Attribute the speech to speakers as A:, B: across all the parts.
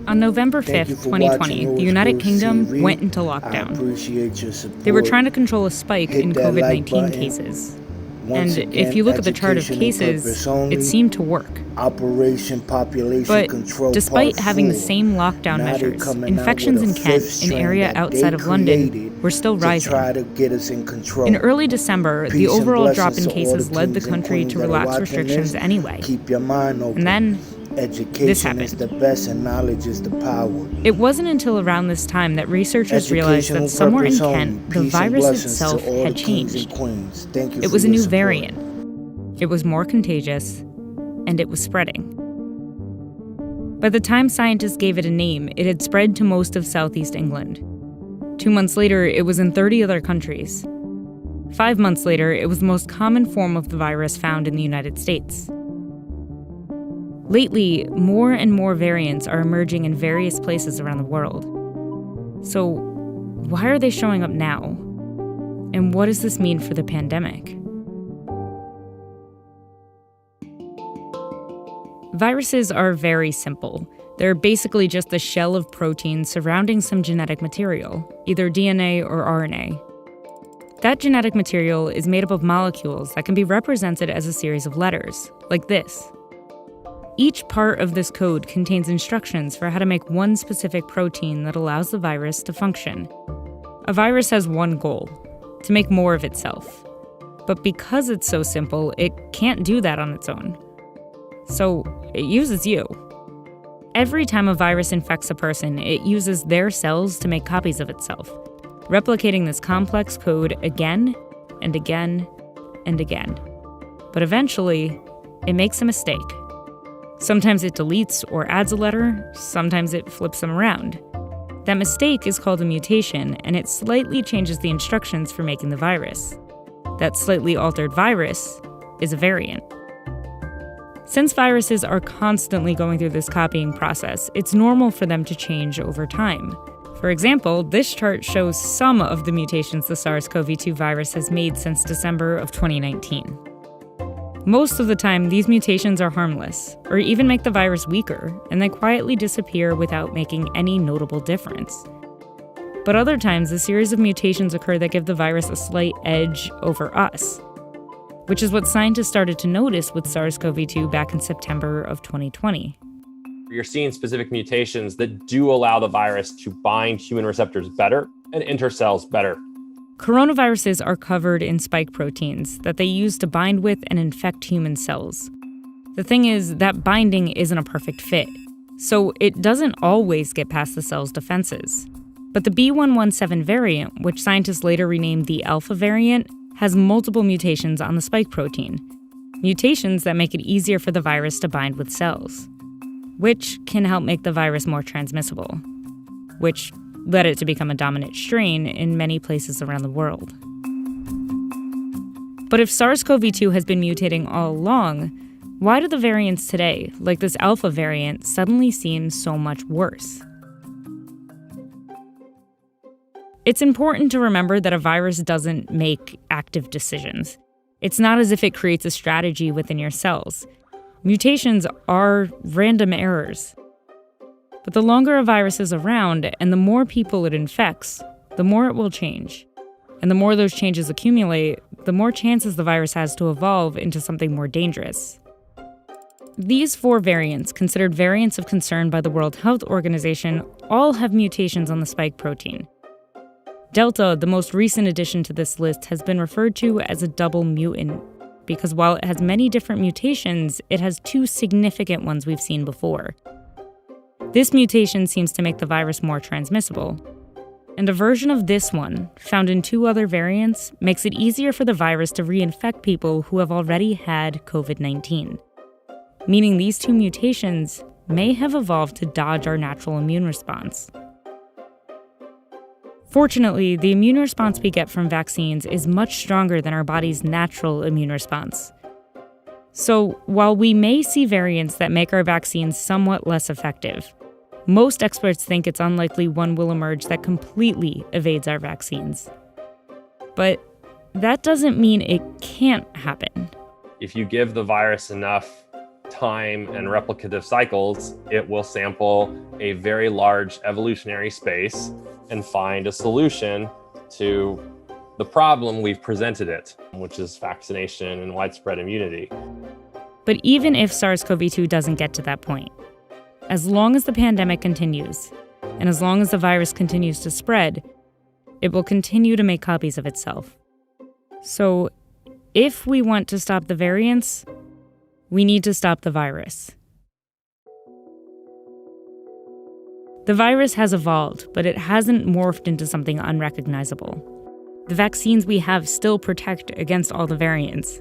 A: On November 5th, 2020, the United Kingdom went into lockdown. They were trying to control a spike in COVID-19 cases. And if you look at the chart of cases, it seemed to work. But despite having the same lockdown measures, infections in Kent, an area outside of London, were still rising. In early December, the overall drop in cases led the country to relax restrictions anyway. And then this happened. It wasn't until around this time that researchers realized that somewhere in Kent, the virus itself had changed. It was a new variant. It was more contagious, and it was spreading. By the time scientists gave it a name, it had spread to most of southeast England. 2 months later, it was in 30 other countries. 5 months later, it was the most common form of the virus found in the United States. Lately, more and more variants are emerging in various places around the world. So, why are they showing up now? And what does this mean for the pandemic? Viruses are very simple. They're basically just the shell of proteins surrounding some genetic material, either DNA or RNA. That genetic material is made up of molecules that can be represented as a series of letters, like this. Each part of this code contains instructions for how to make one specific protein that allows the virus to function. A virus has one goal: to make more of itself. But because it's so simple, it can't do that on its own. So it uses you. Every time a virus infects a person, it uses their cells to make copies of itself, replicating this complex code again and again and again. But eventually, it makes a mistake. Sometimes it deletes or adds a letter, sometimes it flips them around. That mistake is called a mutation, and it slightly changes the instructions for making the virus. That slightly altered virus is a variant. Since viruses are constantly going through this copying process, it's normal for them to change over time. For example, this chart shows some of the mutations the SARS-CoV-2 virus has made since December of 2019. Most of the time, these mutations are harmless, or even make the virus weaker, and they quietly disappear without making any notable difference. But other times, a series of mutations occur that give the virus a slight edge over us, which is what scientists started to notice with SARS-CoV-2 back in September of 2020.
B: You're seeing specific mutations that do allow the virus to bind human receptors better and enter cells better.
A: Coronaviruses are covered in spike proteins that they use to bind with and infect human cells. The thing is, that binding isn't a perfect fit, so it doesn't always get past the cell's defenses. But the B.1.1.7 variant, which scientists later renamed the Alpha variant, has multiple mutations on the spike protein. Mutations that make it easier for the virus to bind with cells, which can help make the virus more transmissible, which led it to become a dominant strain in many places around the world. But if SARS-CoV-2 has been mutating all along, why do the variants today, like this Alpha variant, suddenly seem so much worse? It's important to remember that a virus doesn't make active decisions. It's not as if it creates a strategy within your cells. Mutations are random errors. But the longer a virus is around and the more people it infects, the more it will change. And the more those changes accumulate, the more chances the virus has to evolve into something more dangerous. These 4 variants, considered variants of concern by the World Health Organization, all have mutations on the spike protein. Delta, the most recent addition to this list, has been referred to as a double mutant, because while it has many different mutations, it has 2 significant ones we've seen before. This mutation seems to make the virus more transmissible. And a version of this one, found in 2 other variants, makes it easier for the virus to reinfect people who have already had COVID-19. Meaning these 2 mutations may have evolved to dodge our natural immune response. Fortunately, the immune response we get from vaccines is much stronger than our body's natural immune response. So, while we may see variants that make our vaccines somewhat less effective, most experts think it's unlikely one will emerge that completely evades our vaccines. But that doesn't mean it can't happen.
B: If you give the virus enough time and replicative cycles, it will sample a very large evolutionary space and find a solution to the problem we've presented it, which is vaccination and widespread immunity.
A: But even if SARS-CoV-2 doesn't get to that point, as long as the pandemic continues, and as long as the virus continues to spread, it will continue to make copies of itself. So, if we want to stop the variants, we need to stop the virus. The virus has evolved, but it hasn't morphed into something unrecognizable. The vaccines we have still protect against all the variants.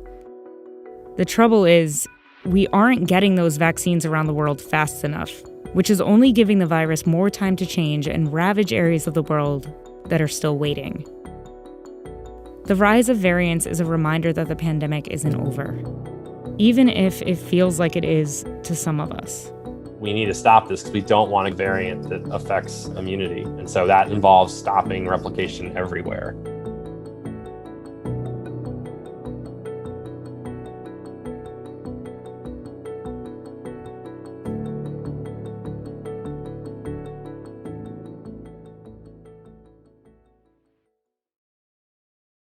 A: The trouble is, we aren't getting those vaccines around the world fast enough, which is only giving the virus more time to change and ravage areas of the world that are still waiting. The rise of variants is a reminder that the pandemic isn't over, even if it feels like it is to some of us.
B: We need to stop this because we don't want a variant that affects immunity. And so that involves stopping replication everywhere.